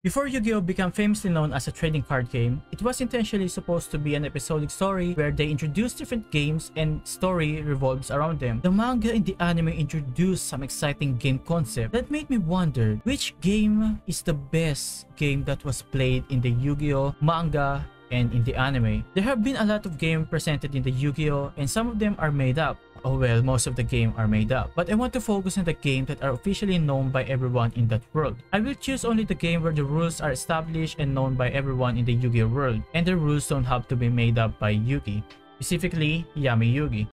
Before Yu-Gi-Oh became famously known as a trading card game, it was intentionally supposed to be an episodic story where they introduce different games and story revolves around them. The manga and the anime introduced some exciting game concept that made me wonder which game is the best game that was played in the Yu-Gi-Oh manga and in the anime. There have been a lot of games presented in the Yu-Gi-Oh and some of them are made up. Oh well, most of the game are made up. But I want to focus on the games that are officially known by everyone in that world. I will choose only the game where the rules are established and known by everyone in the Yu-Gi-Oh world. And the rules don't have to be made up by Yugi. Specifically, Yami Yugi.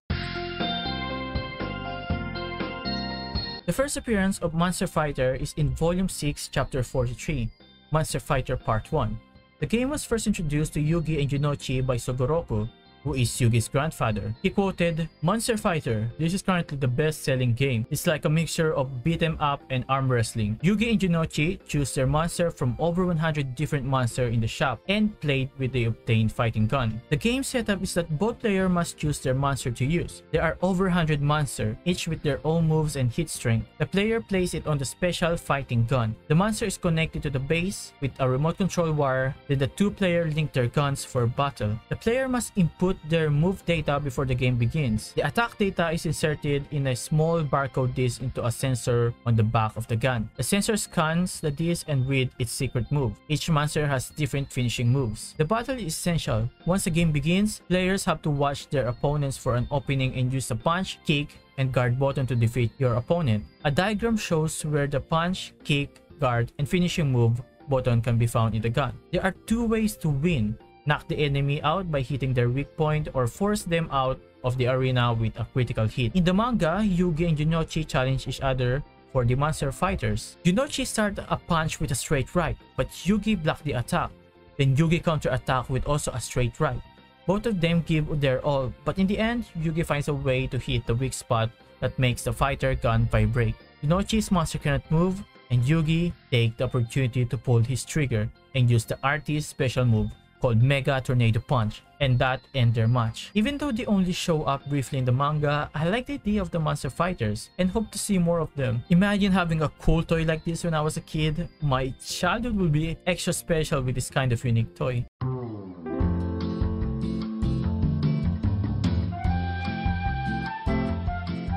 The first appearance of Monster Fighter is in Volume 6, Chapter 43, Monster Fighter Part 1. The game was first introduced to Yugi and Yunochi by Sugoroku, who is Yugi's grandfather. He quoted, "Monster Fighter, this is currently the best-selling game. It's like a mixture of beat 'em up and arm wrestling. Yugi and Yunochi choose their monster from over 100 different monsters in the shop and played with the obtained fighting gun. The game setup is that both players must choose their monster to use. There are over 100 monsters, each with their own moves and hit strength. The player plays it on the special fighting gun. The monster is connected to the base with a remote control wire, then the two players link their guns for battle. The player must input their move data before the game begins. The attack data is inserted in a small barcode disc into a sensor on the back of the gun. The sensor scans the disc and reads its secret move. Each monster has different finishing moves. The battle is essential. Once the game begins, players have to watch their opponents for an opening and use the punch, kick, and guard button to defeat your opponent. A diagram shows where the punch, kick, guard, and finishing move button can be found in the gun. There are two ways to win. Knock the enemy out by hitting their weak point or force them out of the arena with a critical hit. In the manga, Yugi and Yunochi challenge each other for the monster fighters. Yunochi started a punch with a straight right, but Yugi blocked the attack. Then Yugi counter-attack with also a straight right. Both of them give their all, but in the end, Yugi finds a way to hit the weak spot that makes the fighter gun vibrate. Yunochi's monster cannot move, and Yugi takes the opportunity to pull his trigger and use the artist's special move called Mega Tornado Punch, and that ends their match. Even though they only show up briefly in the manga, I like the idea of the monster fighters and hope to see more of them. Imagine having a cool toy like this when I was a kid. My childhood will be extra special with this kind of unique toy.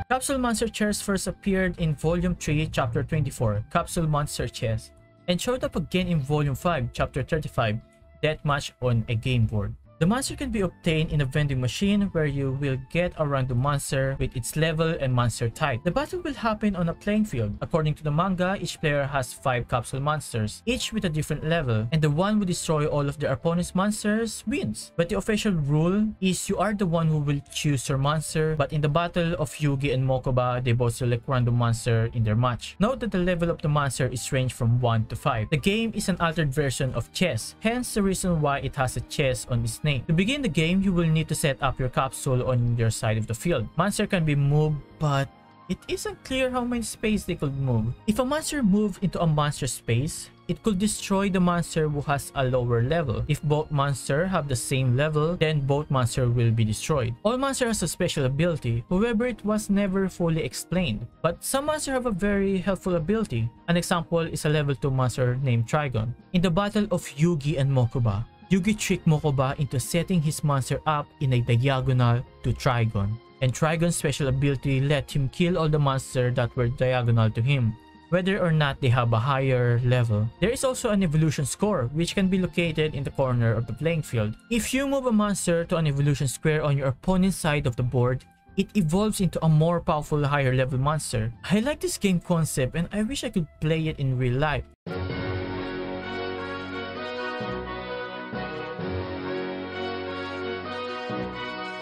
Capsule Monster Chess first appeared in Volume 3, Chapter 24, Capsule Monster Chess, and showed up again in Volume 5, Chapter 35, Deathmatch on a game board. The monster can be obtained in a vending machine where you will get a random monster with its level and monster type. The battle will happen on a playing field. According to the manga, each player has 5 capsule monsters, each with a different level, and the one who destroys all of their opponent's monsters wins. But the official rule is you are the one who will choose your monster, but in the battle of Yugi and Mokuba, they both select random monster in their match. Note that the level of the monster is ranged from 1 to 5. The game is an altered version of chess, hence the reason why it has a chess on its name. To begin the game, you will need to set up your capsule on your side of the field. Monster can be moved, but it isn't clear how many space they could move. If a monster moves into a monster space, it could destroy the monster who has a lower level. If both monsters have the same level, then both monsters will be destroyed. All monsters have a special ability, however it was never fully explained. But some monsters have a very helpful ability. An example is a level 2 monster named Trigon. In the battle of Yugi and Mokuba, Yugi tricked Mokuba into setting his monster up in a diagonal to Trigon, and Trigon's special ability let him kill all the monsters that were diagonal to him, whether or not they have a higher level. There is also an evolution score, which can be located in the corner of the playing field. If you move a monster to an evolution square on your opponent's side of the board, it evolves into a more powerful higher level monster. I like this game concept and I wish I could play it in real life.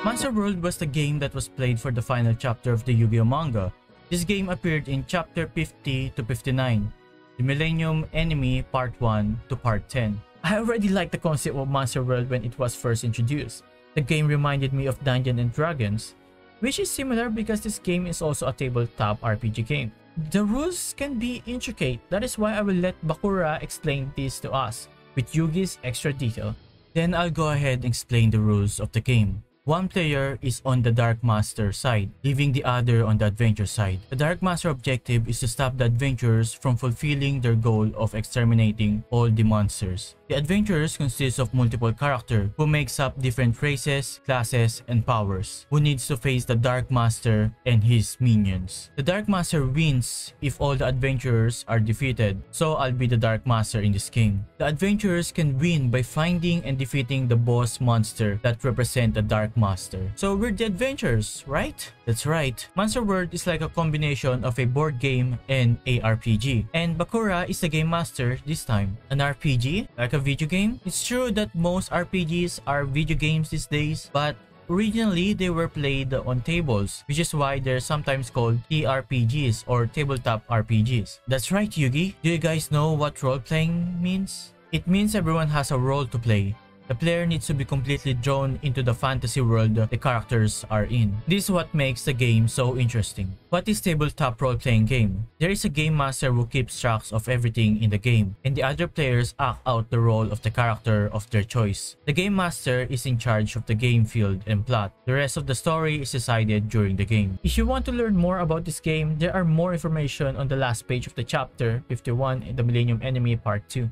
Monster World was the game that was played for the final chapter of the Yu-Gi-Oh manga. This game appeared in Chapter 50 to 59, the Millennium Enemy Part 1 to Part 10. I already liked the concept of Monster World when it was first introduced. The game reminded me of Dungeons and Dragons, which is similar because this game is also a tabletop RPG game. The rules can be intricate, that is why I will let Bakura explain this to us with Yugi's extra detail. Then I'll go ahead and explain the rules of the game. One player is on the Dark Master side, leaving the other on the Adventure side. The Dark Master objective is to stop the adventurers from fulfilling their goal of exterminating all the monsters. The adventurers consist of multiple characters who makes up different races, classes, and powers, who needs to face the Dark Master and his minions. The Dark Master wins if all the adventurers are defeated, so I'll be the Dark Master in this game. The adventurers can win by finding and defeating the boss monster that represent the Dark Master. So we're the adventurers, right? That's right. Monster World is like a combination of a board game and a RPG. And Bakura is the game master this time. An RPG? Like a video game? It's true that most RPGs are video games these days, but originally they were played on tables, which is why they're sometimes called TRPGs or tabletop RPGs. That's right, Yugi. Do you guys know what role-playing means? It means everyone has a role to play. The player needs to be completely drawn into the fantasy world the characters are in. This is what makes the game so interesting. What is tabletop role-playing game? There is a game master who keeps track of everything in the game, and the other players act out the role of the character of their choice. The game master is in charge of the game field and plot. The rest of the story is decided during the game. If you want to learn more about this game, there are more information on the last page of the chapter 51 in the Millennium Enemy Part 2.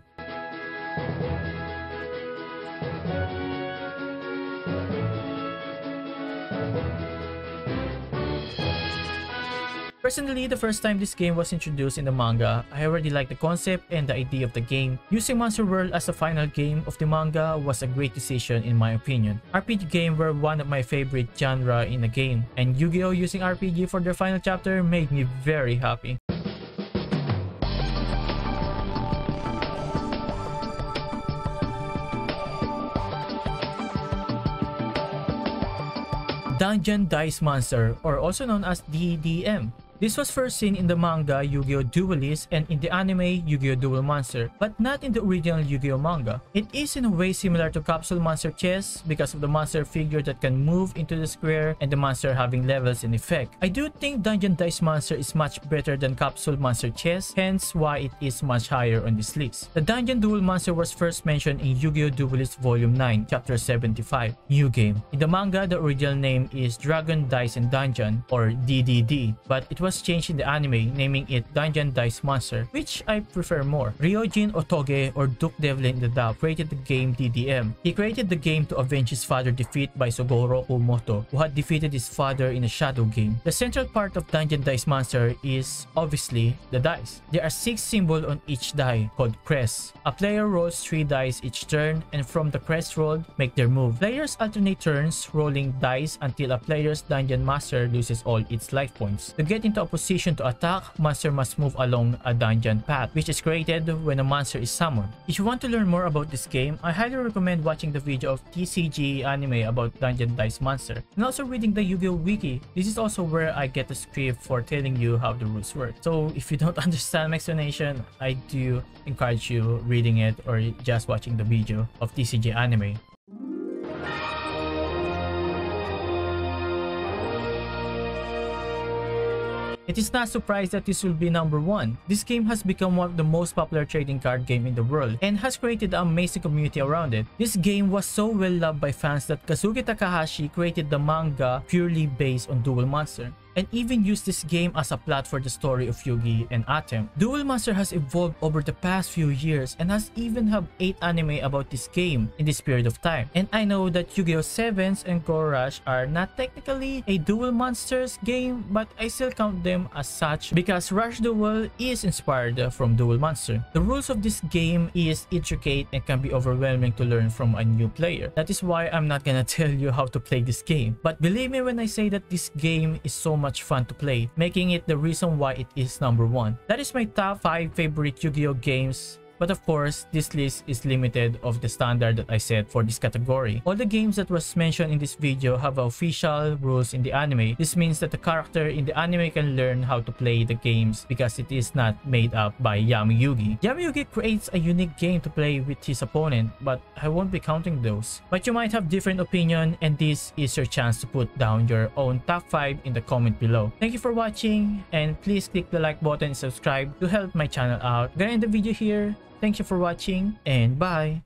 Personally, the first time this game was introduced in the manga, I already liked the concept and the idea of the game. Using Monster World as the final game of the manga was a great decision in my opinion. RPG games were one of my favorite genre in the game, and YuGiOh using RPG for their final chapter made me very happy. Dungeon Dice Monster, or also known as DDM. This was first seen in the manga YuGiOh Duelist and in the anime YuGiOh Duel Monster, but not in the original YuGiOh manga. It is in a way similar to Capsule Monster Chess because of the monster figure that can move into the square and the monster having levels in effect. I do think Dungeon Dice Monster is much better than Capsule Monster Chess, hence why it is much higher on this list. The Dungeon Duel Monster was first mentioned in YuGiOh Duelist Volume 9, Chapter 75, New Game. In the manga, the original name is Dragon Dice and Dungeon, or DDD, but it was changed in the anime, naming it Dungeon Dice Monster, which I prefer more. Ryojin Otoge, or Duke Devlin in the dub, created the game DDM. He created the game to avenge his father's defeat by Sugoroku Moto, who had defeated his father in a shadow game. The central part of Dungeon Dice Monster is obviously the dice. There are 6 symbols on each die, called crests. A player rolls 3 dice each turn, and from the crest rolled, make their move. Players alternate turns rolling dice until a player's Dungeon Master loses all its life points. To get into a position to attack, monster must move along a dungeon path, which is created when a monster is summoned. If you want to learn more about this game, I highly recommend watching the video of TCG Anime about Dungeon Dice Monster, and also reading the YuGiOh Wiki. This is also where I get the script for telling you how the rules work. So if you don't understand my explanation, I do encourage you reading it or just watching the video of TCG Anime. It is not surprised that this will be number 1. This game has become one of the most popular trading card game in the world and has created an amazing community around it. This game was so well loved by fans that Kazuki Takahashi created the manga purely based on Duel Monster, and even used this game as a plot for the story of Yugi and Atem. Duel Monster has evolved over the past few years and has even have 8 anime about this game in this period of time. And I know that Yu-Gi-Oh! 7s and Core Rush are not technically a Duel Monsters game, but I still count them as such because Rush Duel is inspired from Duel Monster. The rules of this game is intricate and can be overwhelming to learn from a new player. That is why I'm not gonna tell you how to play this game. But believe me when I say that this game is so much fun to play, making it the reason why it is number 1. That is my top 5 favorite Yu-Gi-Oh games. But of course, this list is limited of the standard that I set for this category. All the games that was mentioned in this video have official rules in the anime. This means that the character in the anime can learn how to play the games because it is not made up by Yami Yugi. Yami Yugi creates a unique game to play with his opponent, but I won't be counting those. But you might have different opinion, and this is your chance to put down your own top 5 in the comment below. Thank you for watching, and please click the like button and subscribe to help my channel out. I'm gonna end the video here. Thank you for watching, and bye!